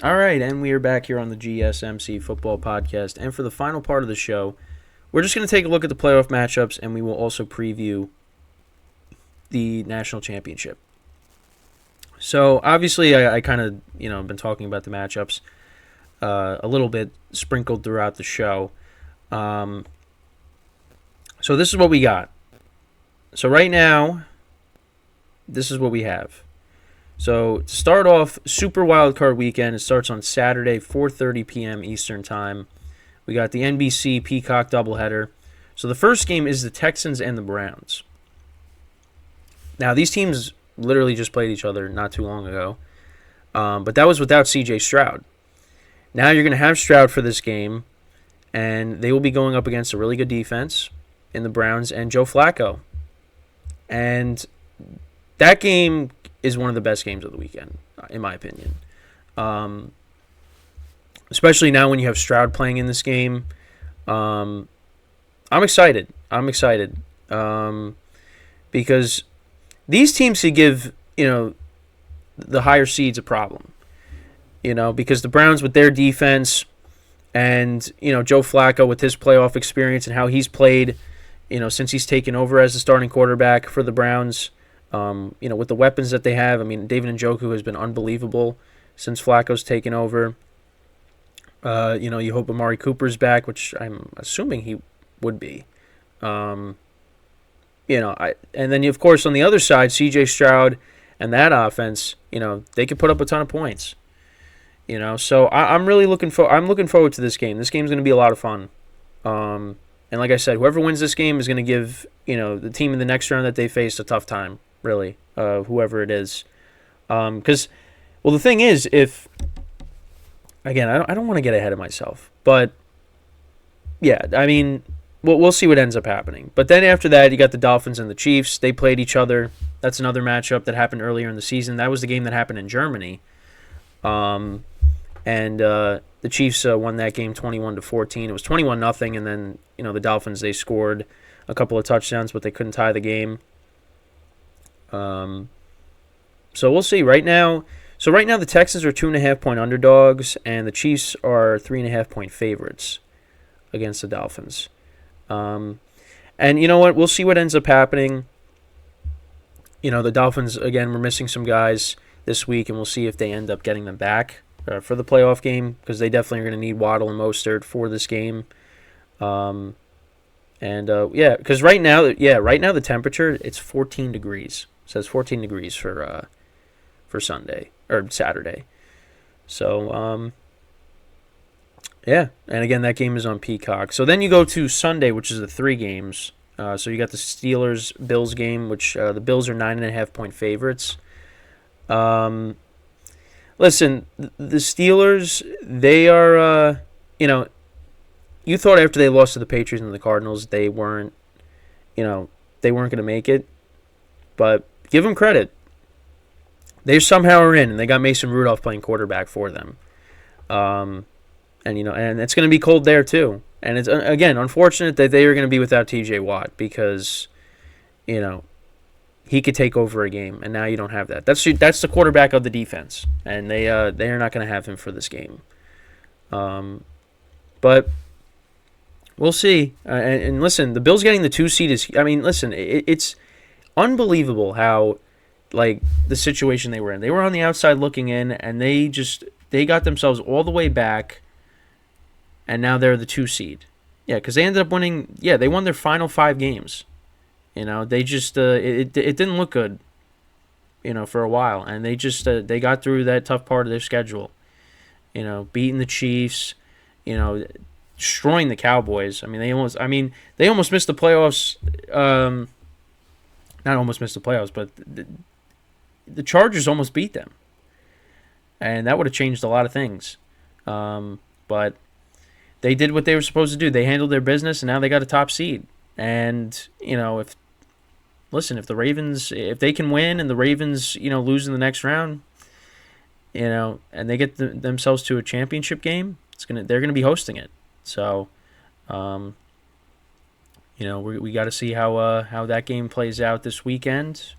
All right, and we are back here on the GSMC Football Podcast. And for the final part of the show, we're just going to take a look at the playoff matchups, and we will also preview the national championship. So obviously, I kind of been talking about the matchups a little bit sprinkled throughout the show. So this is what we got. So right now, this is what we have. So to start off, Super Wildcard Weekend. It starts on Saturday, 4:30 p.m. Eastern Time. We got the NBC Peacock doubleheader. So the first game is the Texans and the Browns. Now, these teams literally just played each other not too long ago. But that was without C.J. Stroud. Now you're going to have Stroud for this game, and they will be going up against a really good defense in the Browns and Joe Flacco. And that game is one of the best games of the weekend, in my opinion. Especially now when you have Stroud playing in this game. I'm excited. Because these teams could give, the higher seeds a problem. Because the Browns with their defense and, Joe Flacco with his playoff experience and how he's played, since he's taken over as the starting quarterback for the Browns, with the weapons that they have. I mean, David Njoku has been unbelievable since Flacco's taken over. You hope Amari Cooper's back, which I'm assuming he would be. And then, of course, on the other side, C.J. Stroud and that offense, they could put up a ton of points. So I'm really looking forward to this game. This game's going to be a lot of fun. And like I said, whoever wins this game is going to give, the team in the next round that they face a tough time, really, whoever it is. Because, the thing is, again, I don't want to get ahead of myself, but yeah, I mean, we'll see what ends up happening. But then after that, you got the Dolphins and the Chiefs. They played each other. That's another matchup that happened earlier in the season. That was the game that happened in Germany. And the Chiefs won that game 21-14. It was 21-0, and then the Dolphins, they scored a couple of touchdowns, but they couldn't tie the game. So we'll see. Right now, the Texans are 2.5-point underdogs, and the Chiefs are 3.5-point favorites against the Dolphins. And you know what? We'll see what ends up happening. The Dolphins, again, we're missing some guys this week, and we'll see if they end up getting them back for the playoff game, because they definitely are going to need Waddle and Mostert for this game. Because right now the temperature, it's 14 degrees. It says 14 degrees for Sunday or Saturday. So and again, that game is on Peacock. So then you go to Sunday, which is the 3 games. So you got the Steelers-Bills game, which the Bills are 9.5-point favorites. Listen, the Steelers, they are, you thought after they lost to the Patriots and the Cardinals, they weren't going to make it. But give them credit. They somehow are in, and they got Mason Rudolph playing quarterback for them. And it's going to be cold there too. And it's, again, unfortunate that they are going to be without T.J. Watt, because, he could take over a game, and now you don't have that. That's the quarterback of the defense, and they are not going to have him for this game. But we'll see. And listen, the Bills getting the 2 seed is. I mean, listen, it's unbelievable how, like, the situation they were in. They were on the outside looking in, and they got themselves all the way back, and now they're the 2 seed. Yeah, because they ended up winning. Yeah, they won their final 5 games. They just it didn't look good, for a while, and they just they got through that tough part of their schedule. Beating the Chiefs, destroying the Cowboys. I mean, they almost missed the playoffs. Not almost missed the playoffs, but the Chargers almost beat them, and that would have changed a lot of things. But they did what they were supposed to do. They handled their business, and now they got a top seed. And if the Ravens, if they can win and the Ravens, lose in the next round, and they get themselves to a championship game, they're gonna be hosting it. So, we got to see how that game plays out this weekend.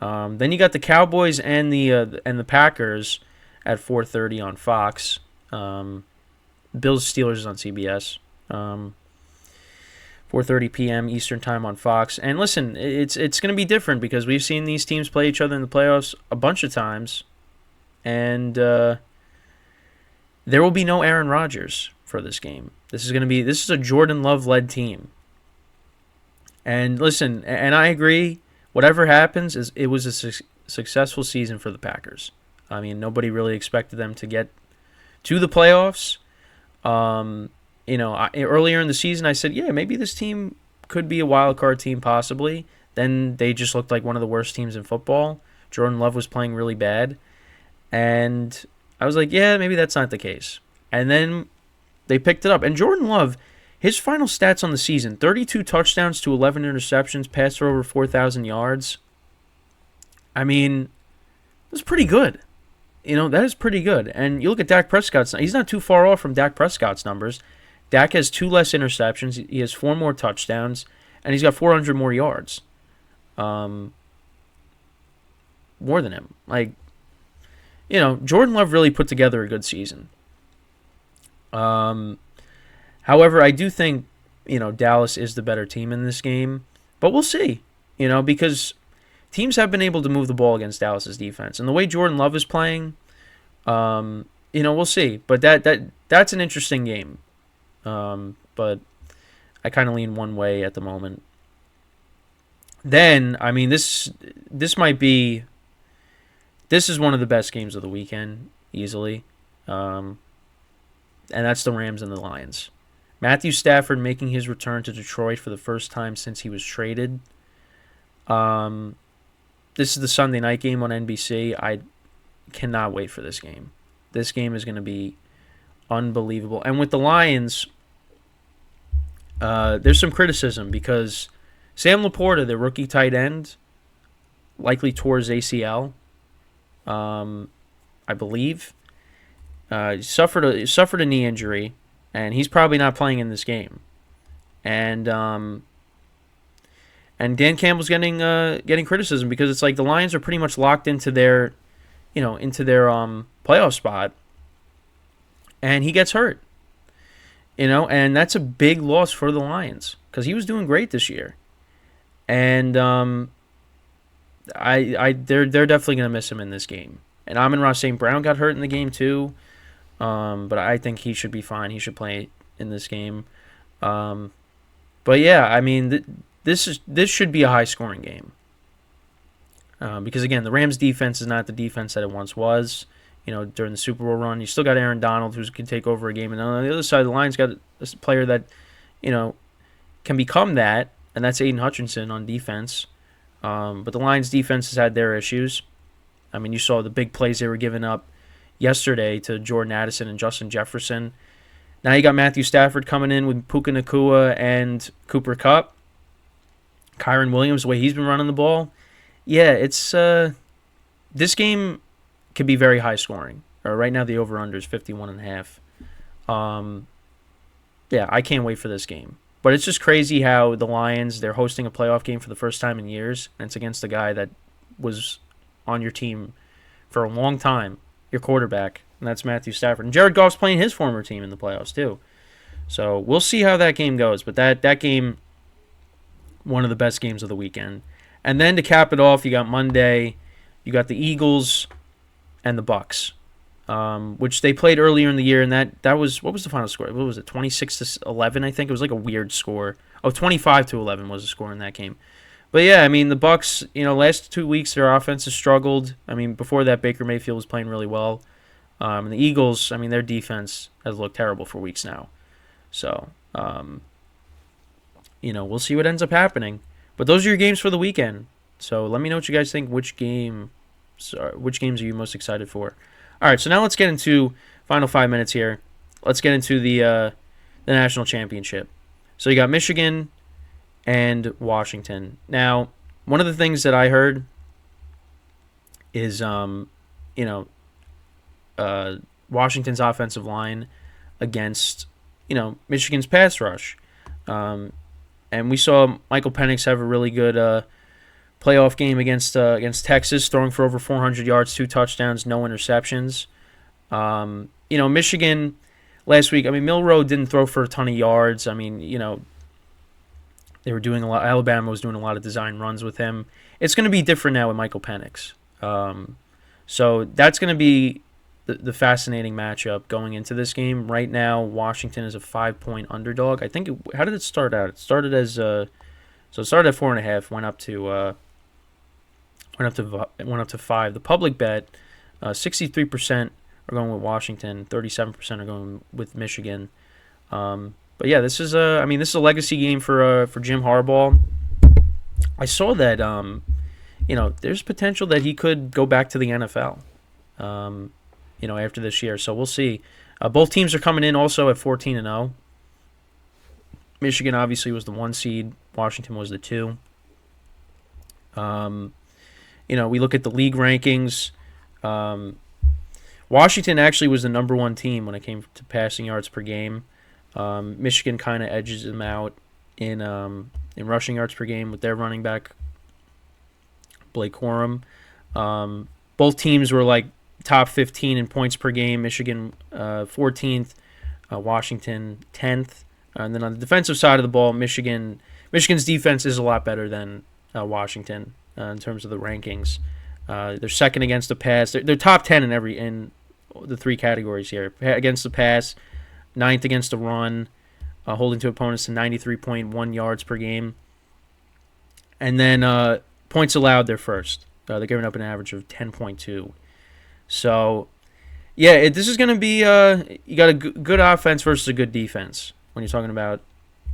Then you got the Cowboys and the Packers, at 4:30 on Fox. Bills Steelers is on CBS. 4:30 p.m. Eastern time on Fox. And listen, it's going to be different because we've seen these teams play each other in the playoffs a bunch of times, and there will be no Aaron Rodgers for this game. This is a Jordan Love led team. And listen, and I agree. Whatever happens, it was a successful season for the Packers. I mean, nobody really expected them to get to the playoffs. Earlier in the season, I said, yeah, maybe this team could be a wild card team possibly. Then they just looked like one of the worst teams in football. Jordan Love was playing really bad. And I was like, yeah, maybe that's not the case. And then they picked it up. And Jordan Love, his final stats on the season, 32 touchdowns to 11 interceptions, passed for over 4,000 yards. I mean, it was pretty good. That is pretty good. And you look at Dak Prescott's, he's not too far off from Dak Prescott's numbers. Dak has 2 less interceptions. He has 4 more touchdowns, and he's got 400 more yards. More than him. Jordan Love really put together a good season. However, I do think, Dallas is the better team in this game. But we'll see, because teams have been able to move the ball against Dallas's defense. And the way Jordan Love is playing, we'll see. But that's an interesting game. But I kind of lean one way at the moment. Then, I mean, this is one of the best games of the weekend, easily. And that's the Rams and the Lions. Matthew Stafford making his return to Detroit for the first time since he was traded. This is the Sunday night game on NBC. I cannot wait for this game. This game is going to be unbelievable. And with the Lions, there's some criticism because Sam Laporta, the rookie tight end, likely tore his ACL, I believe. Suffered a knee injury, and he's probably not playing in this game. And Dan Campbell's getting criticism because it's like the Lions are pretty much locked into their playoff spot, and he gets hurt. And that's a big loss for the Lions because he was doing great this year, and they're definitely gonna miss him in this game. And Amon-Ra St. Brown got hurt in the game too, but I think he should be fine. He should play in this game. But yeah, I mean this should be a high scoring game because again the Rams defense is not the defense that it once was. During the Super Bowl run, you still got Aaron Donald who can take over a game, and on the other side, the Lions got a player that, can become that, and that's Aiden Hutchinson on defense. But the Lions defense has had their issues. I mean, you saw the big plays they were giving up yesterday to Jordan Addison and Justin Jefferson. Now you got Matthew Stafford coming in with Puka Nacua and Cooper Kupp. Kyron Williams, the way he's been running the ball. Yeah, it's this game could be very high scoring. Right now the over-under is 51.5. Yeah, I can't wait for this game. But it's just crazy how the Lions, they're hosting a playoff game for the first time in years, and it's against a guy that was on your team for a long time, your quarterback, and that's Matthew Stafford. And Jared Goff's playing his former team in the playoffs too. So we'll see how that game goes. But that game, one of the best games of the weekend. And then to cap it off, you got Monday, you got the Eagles and the Bucks, which they played earlier in the year, and that was, what was the final score? What was it, 26-11, I think? It was like a weird score. 25-11 was the score in that game. But yeah, I mean, the Bucks, last 2 weeks, their offense has struggled. I mean, before that, Baker Mayfield was playing really well. And the Eagles, I mean, their defense has looked terrible for weeks now. So, we'll see what ends up happening. But those are your games for the weekend. So let me know what you guys think. Which games are you most excited for? All right, so now let's get into final 5 minutes here. Let's get into the national championship. So you got Michigan and Washington. Now, one of the things that I heard is, Washington's offensive line against, Michigan's pass rush. And we saw Michael Penix have a really good playoff game against Texas, throwing for over 400 yards, 2 touchdowns, no interceptions. Michigan last week, I mean, Milroe didn't throw for a ton of yards. I mean, they were doing a lot. Alabama was doing a lot of design runs with him. It's going to be different now with Michael Penix. So that's going to be the fascinating matchup going into this game. Right now, Washington is a 5-point underdog. I think. How did it start out? It started as so it started at 4.5, went up to 5. The public bet, 63% are going with Washington, 37% are going with Michigan. But yeah, this is a legacy game for Jim Harbaugh. I saw that there's potential that he could go back to the NFL. After this year, so we'll see. Both teams are coming in also at 14-0. Michigan obviously was the 1 seed. Washington was the 2. We look at the league rankings. Washington actually was the number 1 team when it came to passing yards per game. Michigan kind of edges them out in rushing yards per game with their running back, Blake Corum. Both teams were like top 15 in points per game. Michigan 14th, Washington 10th. And then on the defensive side of the ball, Michigan's defense is a lot better than Washington in terms of the rankings. They're second against the pass. They're top 10 in the 3 categories here. Against the pass, 9th against the run, holding to opponents to 93.1 yards per game. And then points allowed, they're first. They're giving up an average of 10.2. So, yeah, this is going to be you got a good offense versus a good defense when you're talking about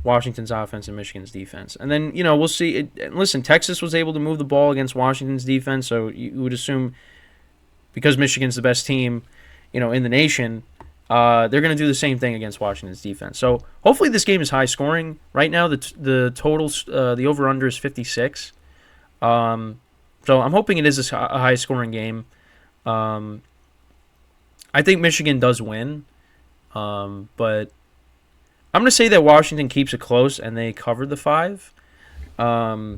Washington's offense and Michigan's defense. And then, we'll see. Listen, Texas was able to move the ball against Washington's defense, so you would assume because Michigan's the best team, in the nation, they're going to do the same thing against Washington's defense. So hopefully this game is high scoring. Right now, the totals, the over-under is 56. So I'm hoping it is a high scoring game. I think Michigan does win, but I'm going to say that Washington keeps it close and they covered the 5. I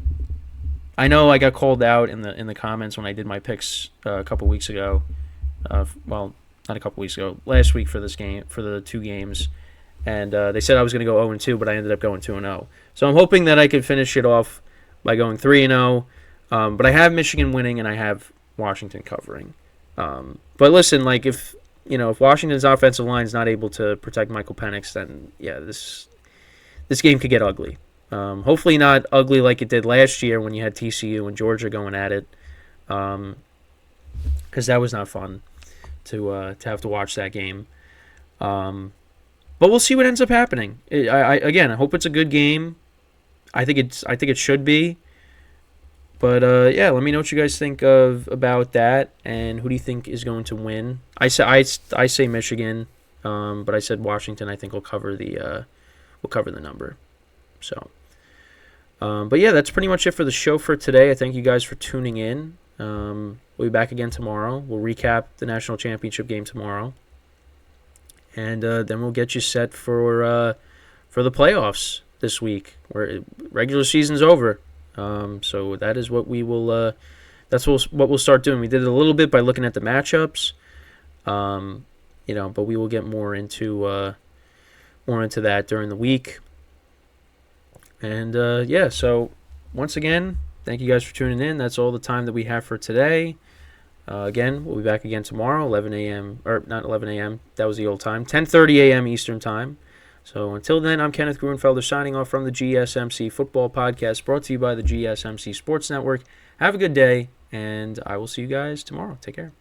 know I got called out in the comments when I did my picks a couple weeks ago. Well, not a couple weeks ago, last week for this game, for the 2 games, and they said I was going to go 0-2, but I ended up going 2-0. So I'm hoping that I can finish it off by going 3-0. But I have Michigan winning and I have Washington covering. But listen, like if Washington's offensive line is not able to protect Michael Penix, then yeah, this game could get ugly. Hopefully not ugly like it did last year when you had TCU and Georgia going at it, because that was not fun to have to watch that game. But we'll see what ends up happening. I hope it's a good game. I think it should be. But yeah, let me know what you guys think about that, and who do you think is going to win? I say Michigan, but I said Washington. I think will cover the number. So, but yeah, that's pretty much it for the show for today. I thank you guys for tuning in. We'll be back again tomorrow. We'll recap the national championship game tomorrow, and then we'll get you set for the playoffs this week, where regular season's over. So that is what we will. That's what we'll start doing. We did it a little bit by looking at the matchups, but we will get more into that during the week. And yeah, so once again, thank you guys for tuning in. That's all the time that we have for today. Again, we'll be back again tomorrow, 11 a.m. or not 11 a.m. That was the old time, 10:30 a.m. Eastern time. So until then, I'm Kenneth Gruenfelder signing off from the GSMC Football Podcast, brought to you by the GSMC Sports Network. Have a good day, and I will see you guys tomorrow. Take care.